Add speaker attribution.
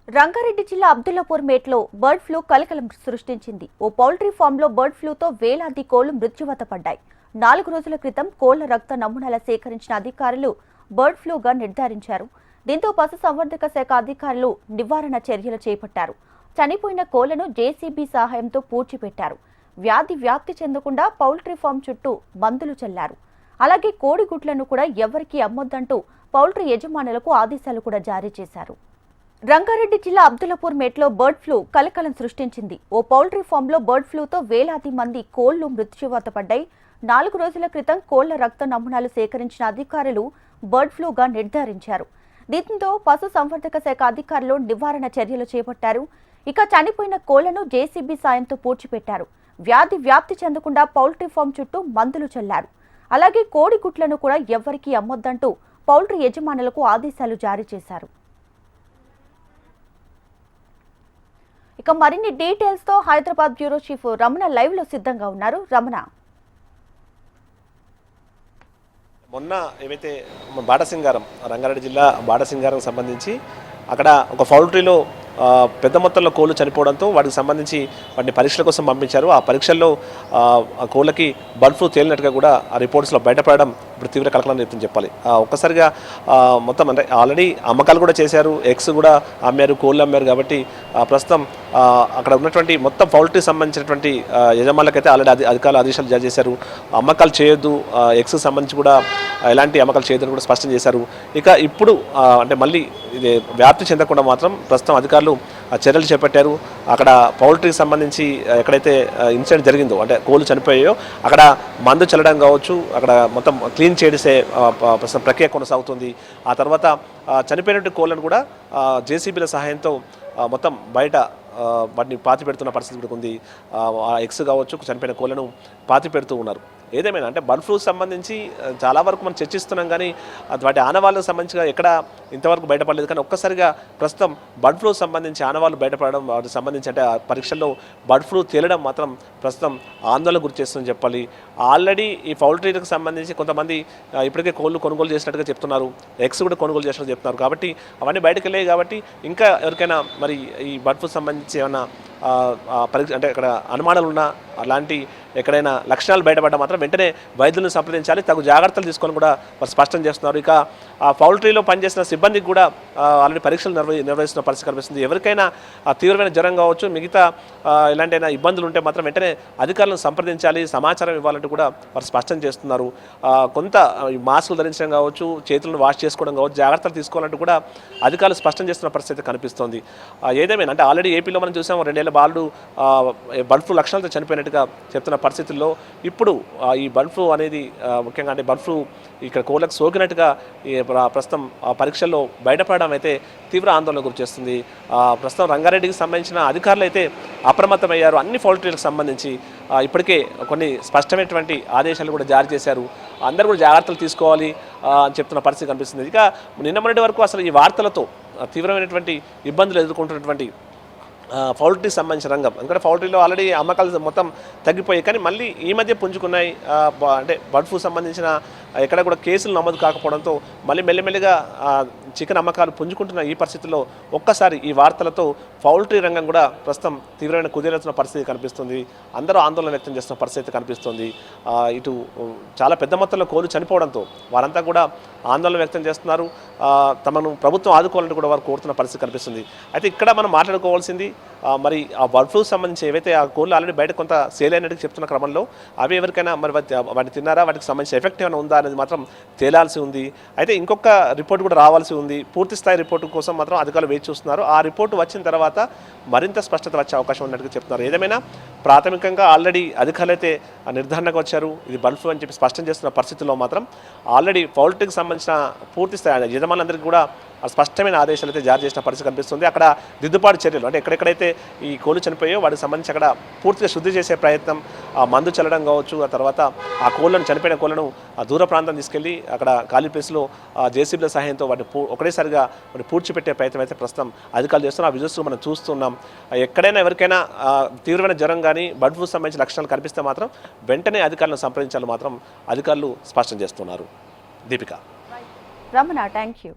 Speaker 1: రంగారెడ్డి జిల్లా Abdullapur మేట్లో bird flu కలకలం సృష్టించింది. ఓ పౌల్ట్రీ ఫామ్లో బర్డ్ ఫ్లూతో వేలాది కోళ్లు మృత్యువాత పడ్డాయి. 4 రోజుల క్రితం కోళ్ల రక్త నమూనాల సేకరించిన అధికారులు బర్డ్ ఫ్లూగా నిర్ధారించారు. దీంతో పశుసంవర్ధక శాఖ అధికారులు నివారణ చర్యలు చేపట్టారు. చనిపోయిన కోళ్లను జేసీబీ సహాయంతో పూడ్చిపెట్టారు. వ్యాధి వ్యాప్తి చెందకుండా పౌల్ట్రీ ఫామ్ చుట్టూ మందులు చల్లారు. అలాగే కోడిగుడ్లను కూడా ఎవరికీ అమ్మొద్దంటూ పౌల్ట్రీ యజమానులకు ఆదేశాలు కూడా జారీ చేశారు. రంగారెడ్డి జిల్లా అబ్దుల్లాపూర్ మేట్లో బర్డ్ ఫ్లూ కలకలం సృష్టించింది. ఓ పౌల్ట్రీ ఫామ్లో బర్డ్ ఫ్లూతో వేలాది మంది కోళ్లు మృత్యువాత పడ్డాయి. 4 రోజుల క్రితం కోళ్ల రక్త నమూనాలు సేకరించిన అధికారులు బర్డ్ ఫ్లూగా నిర్ధారించారు. దీంతో పశు సంవర్ధక శాఖ అధికారులు నివారణ చర్యలు చేపట్టారు. ఇక చనిపోయిన కోళ్లను జేసీబీ సాయంతో పూడ్చిపెట్టారు. వ్యాధి వ్యాప్తి చెందకుండా పౌల్ట్రీ ఫామ్ చుట్టూ మందులు చల్లారు. అలాగే కోడిగుడ్లను కూడా ఎవ్వరికీ అమ్మొద్దంటూ పౌల్ట్రీ యజమానులకు ఆదేశాలు జారీ చేశారు. ఇక మరిన్ని డీటెయిల్స్ తో Hyderabad bureau chief Ramana live లో సిద్ధంగా ఉన్నారు. రమణ,
Speaker 2: మొన్న ఏవైతే బాటసింగారం రంగారెడ్డి జిల్లా బాటసింగారం సంబంధించి అక్కడ ఒక పౌల్ట్రీలో పెద్ద మొత్తంలో కోళ్లు చనిపోవడంతో వాటికి సంబంధించి వాటిని పరీక్షల కోసం పంపించారు. ఆ పరీక్షల్లో ఆ కోళ్ళకి బర్డ్ ఫ్లూ తేలినట్టుగా కూడా ఆ రిపోర్ట్స్లో బయటపడడం ఇప్పుడు తీవ్ర కలకలం రేపుతుందని చెప్పాలి. ఒక్కసారిగా మొత్తం అంటే ఆల్రెడీ అమ్మకాలు కూడా చేశారు, ఎగ్స్ కూడా అమ్మారు, కోళ్ళు అమ్మారు. కాబట్టి ప్రస్తుతం అక్కడ ఉన్నటువంటి మొత్తం పౌల్ట్రీకి సంబంధించినటువంటి యజమానులకైతే ఆల్రెడీ అధికారులు ఆదేశాలు జారీ చేశారు. అమ్మకాలు చేయొద్దు, ఎగ్స్కి సంబంధించి కూడా ఎలాంటి అమ్మకాలు చేయొద్దని కూడా స్పష్టం చేశారు. ఇక ఇప్పుడు అంటే మళ్ళీ ఇది వ్యాప్తి చెందకుండా మాత్రం ప్రస్తుతం అధికారులు చర్యలు చేపట్టారు. అక్కడ పౌల్ట్రీకి సంబంధించి ఎక్కడైతే ఇన్సిడెంట్ జరిగిందో అంటే కోళ్ళు చనిపోయాయో అక్కడ మందు చల్లడం కావచ్చు, అక్కడ మొత్తం క్లీన్ చేసే ప్రక్రియ కొనసాగుతుంది. ఆ తర్వాత చనిపోయినటువంటి కోళ్ళను కూడా జేసీబీల సహాయంతో మొత్తం బయట వాటిని పాతి పెడుతున్న పరిస్థితి కూడా ఉంది. ఆ ఎగ్స్ కావచ్చు, చనిపోయిన కోళ్ళను పాతి పెడుతూ ఉన్నారు. ఏదేమైనా అంటే బర్డ్ ఫ్లూ సంబంధించి చాలా వరకు మనం చర్చిస్తున్నాం, కానీ వాటి ఆనవాళ్ళకు సంబంధించిగా ఎక్కడ ఇంతవరకు బయటపడలేదు. కానీ ఒక్కసారిగా ప్రస్తుతం బర్డ్ ఫ్లూ సంబంధించి ఆనవాళ్ళు బయటపడడం, వాటికి సంబంధించి అంటే ఆ పరీక్షల్లో బర్డ్ ఫ్లూ తేలడం మాత్రం ప్రస్తుతం ఆందోళన గురి చేస్తుందని చెప్పాలి. ఆల్రెడీ ఈ పౌల్ట్రీలకు సంబంధించి కొంతమంది ఇప్పటికే కోళ్ళు కొనుగోలు చేసినట్టుగా చెప్తున్నారు, ఎగ్స్ కూడా కొనుగోలు చేసినట్టు చెప్తున్నారు. కాబట్టి అవన్నీ బయటకు వెళ్ళాయి. కాబట్టి ఇంకా ఎవరికైనా మరి ఈ బర్డ్ ఫ్లూ సంబంధించి ఏమైనా పరీక్ష అంటే అక్కడ అనుమానాలు ఉన్నా, అలాంటి ఎక్కడైనా లక్షణాలు బయటపడ్డా మాత్రం వెంటనే వైద్యులను సంప్రదించాలి, తగు జాగ్రత్తలు తీసుకొని కూడా వారు స్పష్టం చేస్తున్నారు. ఇక ఆ పౌల్ట్రీలో పనిచేసిన సిబ్బందికి కూడా ఆల్రెడీ పరీక్షలు నిర్వహిస్తున్న పరిస్థితి కనిపిస్తుంది. ఎవరికైనా తీవ్రమైన జ్వరం కావచ్చు, మిగతా ఎలాంటి ఇబ్బందులు ఉంటే మాత్రం వెంటనే అధికారులను సంప్రదించాలి, సమాచారం ఇవ్వాలంటూ కూడా వారు స్పష్టం చేస్తున్నారు. కొంత మాస్కులు ధరించడం కావచ్చు, చేతులను వాష్ చేసుకోవడం కావచ్చు, జాగ్రత్తలు తీసుకోవాలంటూ కూడా అధికారులు స్పష్టం చేస్తున్న పరిస్థితి కనిపిస్తోంది. ఏదేమైనా అంటే ఆల్రెడీ ఏపీలో మనం చూసాం, 2 ఏళ్ల బాలుడు బర్డ్ ఫ్లూ లక్షణాలతో చనిపోయినట్టుగా చెప్తున్న పరిస్థితుల్లో ఇప్పుడు ఈ బర్డ్ ఫ్లూ అనేది ముఖ్యంగా అంటే బర్డ్ ఫ్లూ ఇక్కడ కోళ్ళకు సోకినట్టుగా ప్రస్తుతం పరీక్షల్లో బయటపడడం అయితే తీవ్ర ఆందోళన గురి చేస్తుంది. ప్రస్తుతం రంగారెడ్డికి సంబంధించిన అధికారులు అయితే అప్రమత్తమయ్యారు. అన్ని పౌల్ట్రీలకు సంబంధించి ఇప్పటికే కొన్ని స్పష్టమైనటువంటి ఆదేశాలు కూడా జారీ చేశారు. అందరూ కూడా జాగ్రత్తలు తీసుకోవాలి అని చెప్తున్న పరిస్థితి కనిపిస్తుంది. ఇక నిన్న మొన్నటి వరకు అసలు ఈ వార్తలతో తీవ్రమైనటువంటి ఇబ్బందులు ఎదుర్కొంటున్నటువంటి పౌల్ట్రీకి సంబంధించిన రంగం, ఎందుకంటే పౌల్ట్రీలో ఆల్రెడీ అమ్మకాలు మొత్తం తగ్గిపోయాయి, కానీ మళ్ళీ ఈ మధ్య పుంజుకున్నాయి. అంటే బర్డ్ ఫ్లూ సంబంధించిన ఎక్కడ కూడా కేసులు నమోదు కాకపోవడంతో మళ్ళీ మెల్లిమెల్లిగా చికెన్ అమ్మకాలు పుంజుకుంటున్న ఈ పరిస్థితుల్లో ఒక్కసారి ఈ వార్తలతో పౌల్ట్రీ రంగం కూడా ప్రస్తుతం తీవ్రమైన కుదేలుతున్న పరిస్థితి కనిపిస్తుంది. అందరూ ఆందోళన వ్యక్తం చేస్తున్న పరిస్థితి కనిపిస్తుంది. ఇటు చాలా పెద్ద మొత్తంలో కోళ్ళు చనిపోవడంతో వారంతా కూడా ఆందోళన వ్యక్తం చేస్తున్నారు. తమను ప్రభుత్వం ఆదుకోవాలంటూ కూడా వారు కోరుతున్న పరిస్థితి కనిపిస్తుంది. అయితే ఇక్కడ మనం మాట్లాడుకోవాల్సింది మరి ఆ బర్డ్ ఫ్లూ సంబంధించి ఏవైతే ఆ కోళ్ళు ఆల్రెడీ బయట కొంత సేల్ అయినట్టు చెప్తున్న క్రమంలో అవి ఎవరికైనా మరి వాటిని తిన్నారా, వాటికి సంబంధించిన ఎఫెక్ట్ ఏమైనా ఉందా అనేది మాత్రం తేలాల్సి ఉంది. అయితే ఇంకొక రిపోర్ట్ కూడా రావాల్సి ఉంది. పూర్తి స్థాయి రిపోర్టు కోసం మాత్రం అధికారులు వేచి చూస్తున్నారు. ఆ రిపోర్టు వచ్చిన తర్వాత మరింత స్పష్టత వచ్చే అవకాశం ఉన్నట్టుగా చెప్తున్నారు. ఏదేమైనా ప్రాథమికంగా ఆల్రెడీ అధికారులు అయితే నిర్ధారణకు వచ్చారు, ఇది బర్డ్ ఫ్లూ అని చెప్పి స్పష్టం చేస్తున్న పరిస్థితుల్లో మాత్రం ఆల్రెడీ పౌల్ట్రీకి సంబంధించిన పూర్తి స్థాయి యజమానులందరికీ కూడా స్పష్టమైన ఆదేశాలు అయితే జారీ చేసిన పరిస్థితి కనిపిస్తుంది. అక్కడ దిద్దుబాటు చర్యలు అంటే ఎక్కడెక్కడైతే ఈ కోళ్ళు చనిపోయో వాటికి సంబంధించి అక్కడ పూర్తిగా శుద్ధి చేసే ప్రయత్నం, మందు చల్లడం కావచ్చు, ఆ తర్వాత ఆ కోళ్ళను చనిపోయిన కోళ్ళను దూర ప్రాంతం తీసుకెళ్ళి అక్కడ ఖాళీ ప్లేస్లో జేసీబీల సహాయంతో వాటిని ఒకటేసారిగా వాటిని పూడ్చిపెట్టే ప్రయత్నం అయితే ప్రస్తుతం అధికారులు చేస్తున్నారు. ఆ విజువల్స్ మనం చూస్తున్నాం. ఎక్కడైనా ఎవరికైనా తీవ్రమైన జ్వరం కానీ బర్డ్ ఫ్లూ సంబంధించిన లక్షణాలు కనిపిస్తే మాత్రం వెంటనే అధికారులను సంప్రదించాలని మాత్రం అధికారులు స్పష్టం చేస్తున్నారు. Deepika,
Speaker 1: Ramana, thank you.